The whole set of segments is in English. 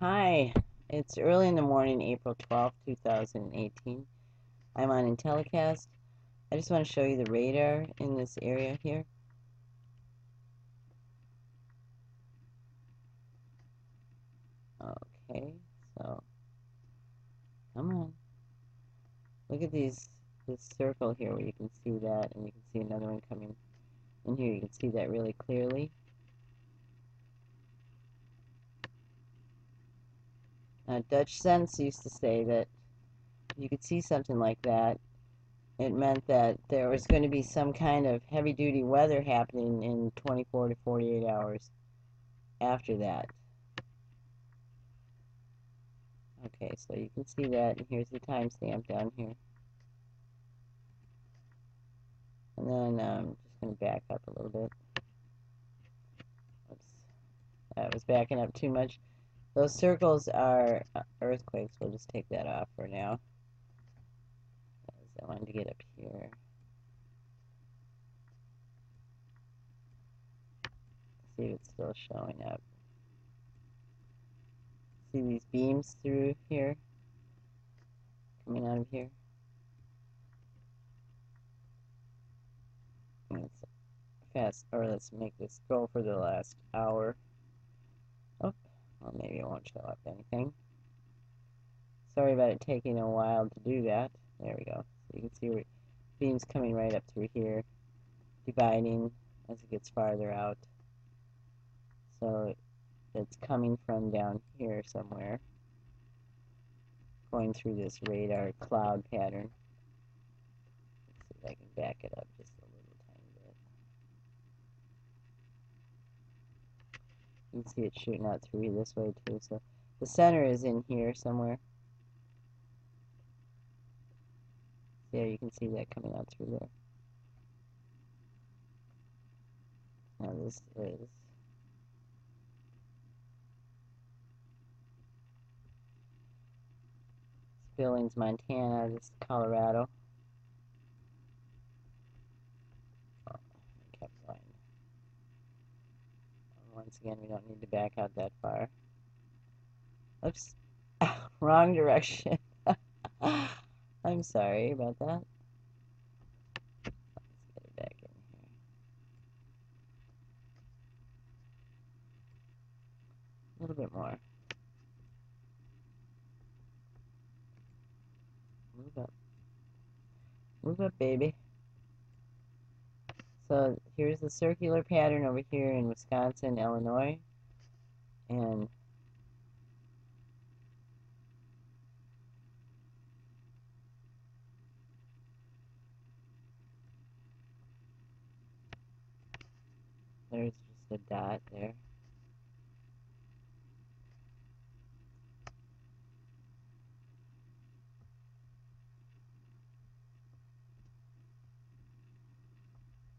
Hi, it's early in the morning, April 12th, 2018. I'm on Intellicast. I just want to show you the radar in this area here. Okay, so come on. Look at this circle here where you can see that, and you can see another one coming in here. You can see that really clearly. Dutch Sense used to say that if you could see something like that, it meant that there was going to be some kind of heavy-duty weather happening in 24 to 48 hours after that. Okay, so you can see that, and here's the timestamp down here. And then I'm just going to back up a little bit. Oops, that was backing up too much. Those circles are earthquakes. We'll just take that off for now. I wanted to get up here. See if it's still showing up. See these beams through here? Coming out of here? Let's fast, or let's make this go for the last hour. Oh, well, maybe it won't show up anything. Sorry about it taking a while to do that. There we go. So you can see where beams coming right up through here, dividing as it gets farther out. So it's coming from down here somewhere, going through this radar cloud pattern. Let's see if I can back it up just a little tiny bit. You can see it shooting out through this way too. So the center is in here somewhere. Yeah, you can see that coming out through there. Now this is Billings, Montana. This is Colorado. Oh, I kept going. Once again, we don't need to back out that far. Oops, wrong direction. I'm sorry about that. Let's get it back in here. A little bit more. Move up. Move up, baby. So here's the circular pattern over here in Wisconsin, Illinois. And there's just a dot there.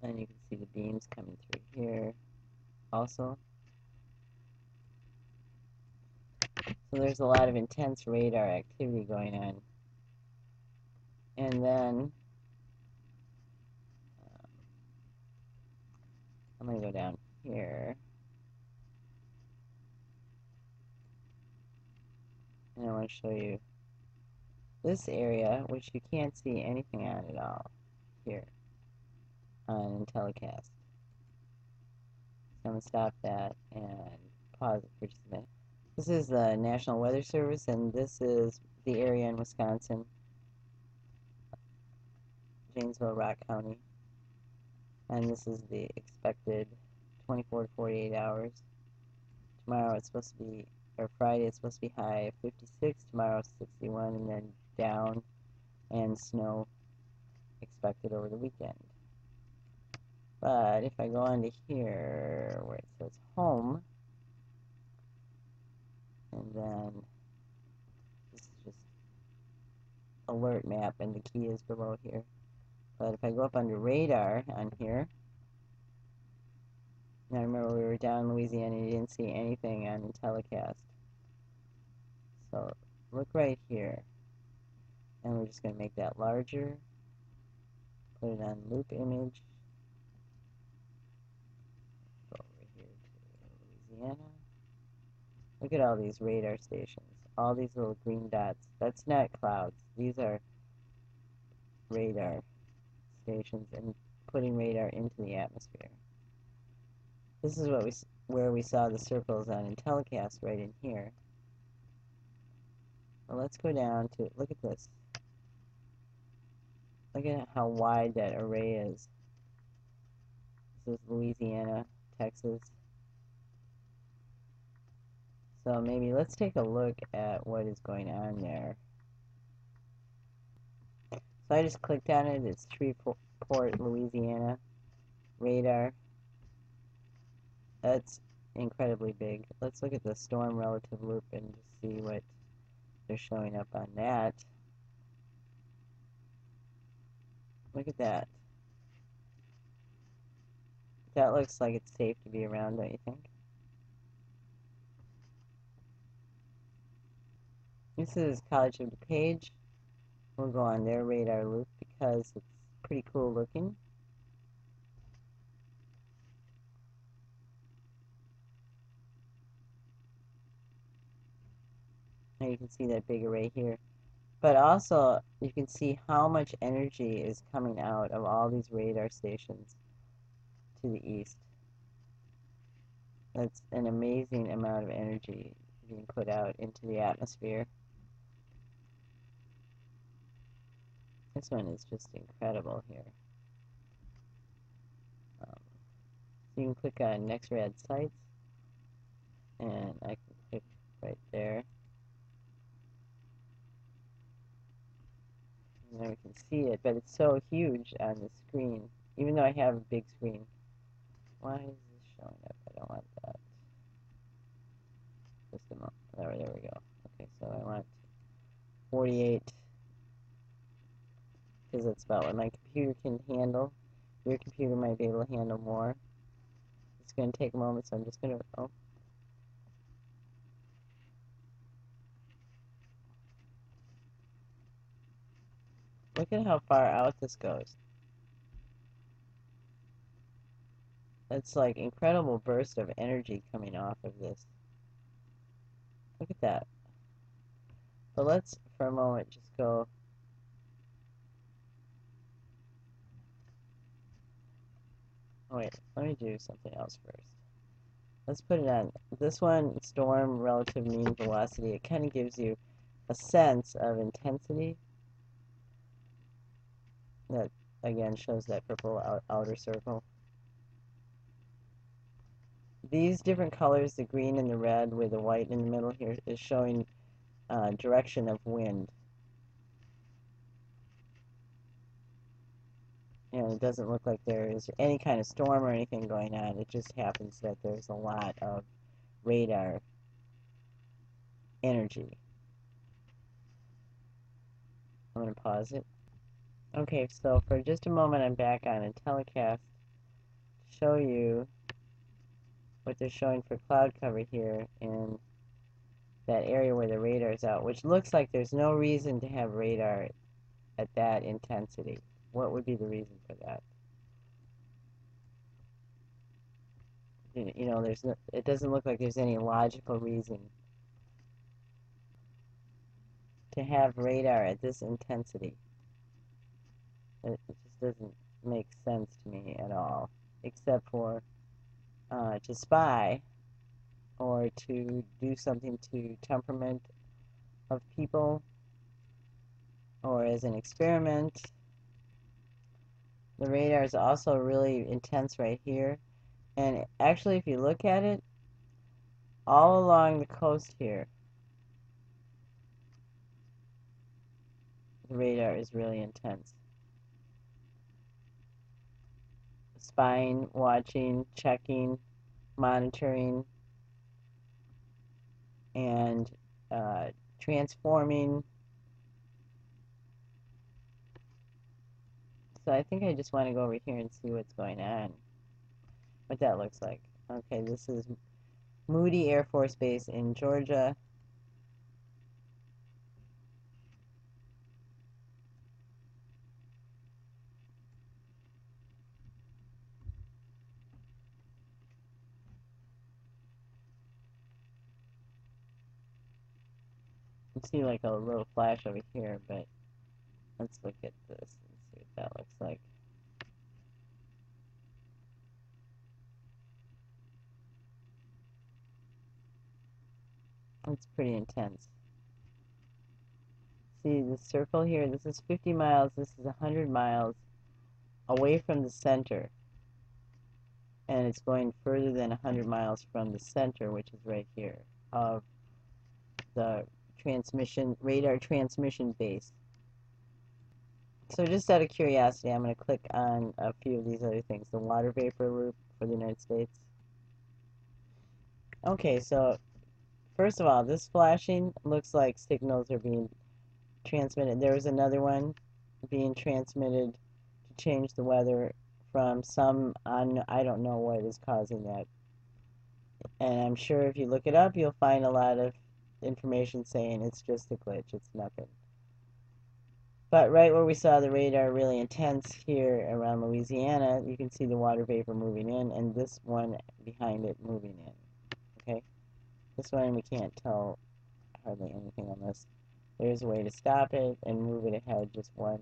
And you can see the beams coming through here also. So there's a lot of intense radar activity going on. And then I'm going to go down here. And I want to show you this area, which you can't see anything on at all here on Intellicast. So I'm going to stop that and pause it for just a minute. This is the National Weather Service, and this is the area in Wisconsin, Janesville, Rock County. And this is the expected 24 to 48 hours. Tomorrow it's supposed to be, or Friday it's supposed to be high of 56, tomorrow 61, and then down, and snow expected over the weekend. But if I go on to here where it says home, and then this is just alert map, and the key is below here. But if I go up under radar on here, now remember we were down in Louisiana and you didn't see anything on Intellicast. So look right here, and we're just going to make that larger, put it on loop image, go over here to Louisiana. Look at all these radar stations. All these little green dots. That's not clouds. These are radar stations and putting radar into the atmosphere. This is where we saw the circles on IntelliCast right in here. Well, let's go down to, look at this. Look at how wide that array is. This is Louisiana, Texas. So maybe let's take a look at what is going on there. So I just clicked on it. It's Shreveport, Louisiana. Radar. That's incredibly big. Let's look at the storm relative loop and just see what they're showing up on that. Look at that. That looks like it's safe to be around, don't you think? This is College of DuPage. We'll go on their radar loop because it's pretty cool looking. Now you can see that big array here. But also, you can see how much energy is coming out of all these radar stations to the east. That's an amazing amount of energy being put out into the atmosphere. This one is just incredible here. So you can click on NexRad sites, and I can click right there. And there we can see it, but it's so huge on the screen, even though I have a big screen. Why is this showing up? I don't want that. Just a moment. There we go. Okay, so I want 48, because that's about what my computer can handle. Your computer might be able to handle more. It's going to take a moment, so I'm just going to, oh. Look at how far out this goes. That's like incredible burst of energy coming off of this. Look at that. But let's, for a moment, just go. Oh wait, let me do something else first. Let's put it on. This one, storm relative mean velocity, it kind of gives you a sense of intensity. That, again, shows that purple outer circle. These different colors, the green and the red with the white in the middle here, is showing direction of wind. And it doesn't look like there is any kind of storm or anything going on. It just happens that there's a lot of radar energy. I'm going to pause it. Okay, so for just a moment I'm back on IntelliCast to show you what they're showing for cloud cover here in that area where the radar is out, which looks like there's no reason to have radar at that intensity. What would be the reason for that? You know, it doesn't look like there's any logical reason to have radar at this intensity. It just doesn't make sense to me at all, except for to spy or to do something to temperament of people or as an experiment. The radar is also really intense right here. And actually, if you look at it, all along the coast here, the radar is really intense. Spying, watching, checking, monitoring, and transforming. So I think I just want to go over here and see what's going on, what that looks like. Okay, this is Moody Air Force Base in Georgia. You see like a little flash over here, but let's look at this and see what that looks like. It's pretty intense. See the circle here, this is 50 miles, this is 100 miles away from the center. And it's going further than 100 miles from the center, which is right here, of the radar transmission base. So just out of curiosity, I'm going to click on a few of these other things. The water vapor loop for the United States. Okay, so first of all, this flashing looks like signals are being transmitted. There was another one being transmitted to change the weather from I don't know what is causing that. And I'm sure if you look it up, you'll find a lot of information saying it's just a glitch, it's nothing. But right where we saw the radar really intense here around Louisiana, you can see the water vapor moving in, and this one behind it moving in. Okay? This one we can't tell hardly anything on this. There's a way to stop it and move it ahead just one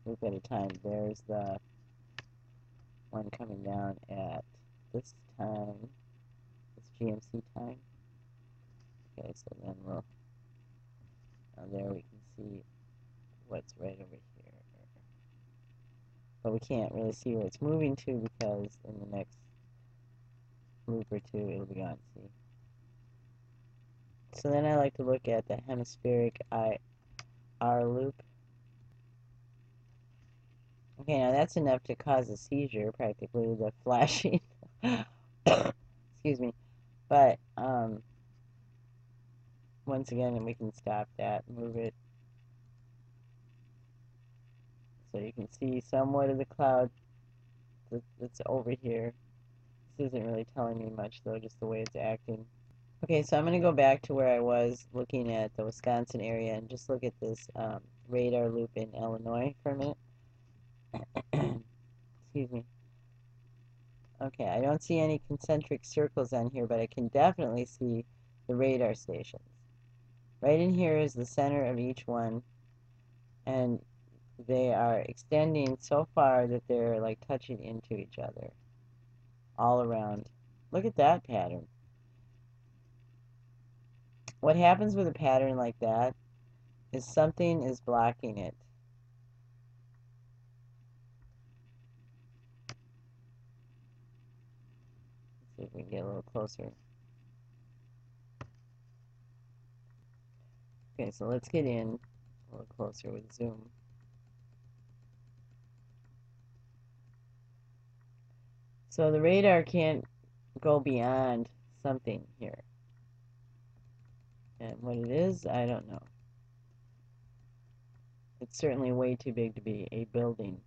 loop at a time. There's the one coming down at this time, this GMC time. Okay, so then there we can see what's right over here. But we can't really see where it's moving to because in the next loop or two it'll be gone, see? So then I like to look at the hemispheric IR loop. Okay, now that's enough to cause a seizure, practically, the flashing. Excuse me. But, once again, we can stop that, move it. So you can see somewhat of the cloud that's over here. This isn't really telling me much, though, just the way it's acting. Okay, so I'm going to go back to where I was looking at the Wisconsin area and just look at this radar loop in Illinois for a minute. Excuse me. Okay, I don't see any concentric circles on here, but I can definitely see the radar stations. Right in here is the center of each one, and they are extending so far that they're like touching into each other all around. Look at that pattern. What happens with a pattern like that is something is blocking it. Let's see if we can get a little closer. Okay, so let's get in a little closer with zoom. So the radar can't go beyond something here. And what it is, I don't know. It's certainly way too big to be a building.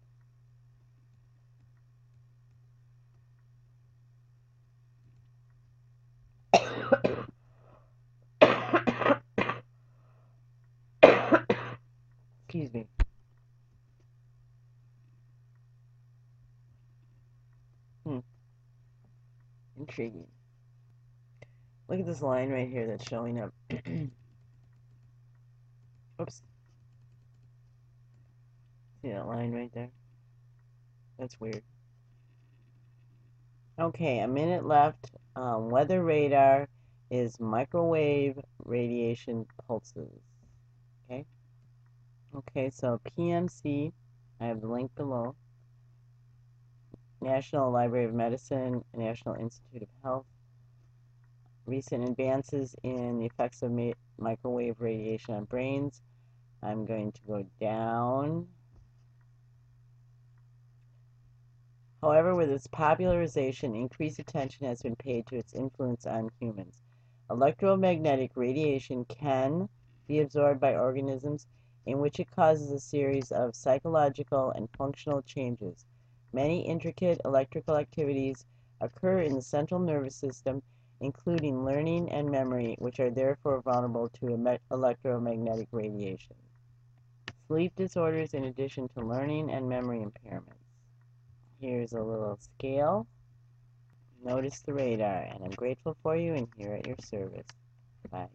Excuse me. Intriguing. Look at this line right here that's showing up. Oops. See that line right there? That's weird. Okay, a minute left. Weather radar is microwave radiation pulses. Okay? Okay, so PMC, I have the link below. National Library of Medicine, National Institute of Health. Recent advances in the effects of microwave radiation on brains. I'm going to go down. However, with its popularization, increased attention has been paid to its influence on humans. Electromagnetic radiation can be absorbed by organisms, in which it causes a series of psychological and functional changes. Many intricate electrical activities occur in the central nervous system, including learning and memory, which are therefore vulnerable to electromagnetic radiation. Sleep disorders in addition to learning and memory impairments. Here's a little scale. Notice the radar, and I'm grateful for you and here at your service. Bye.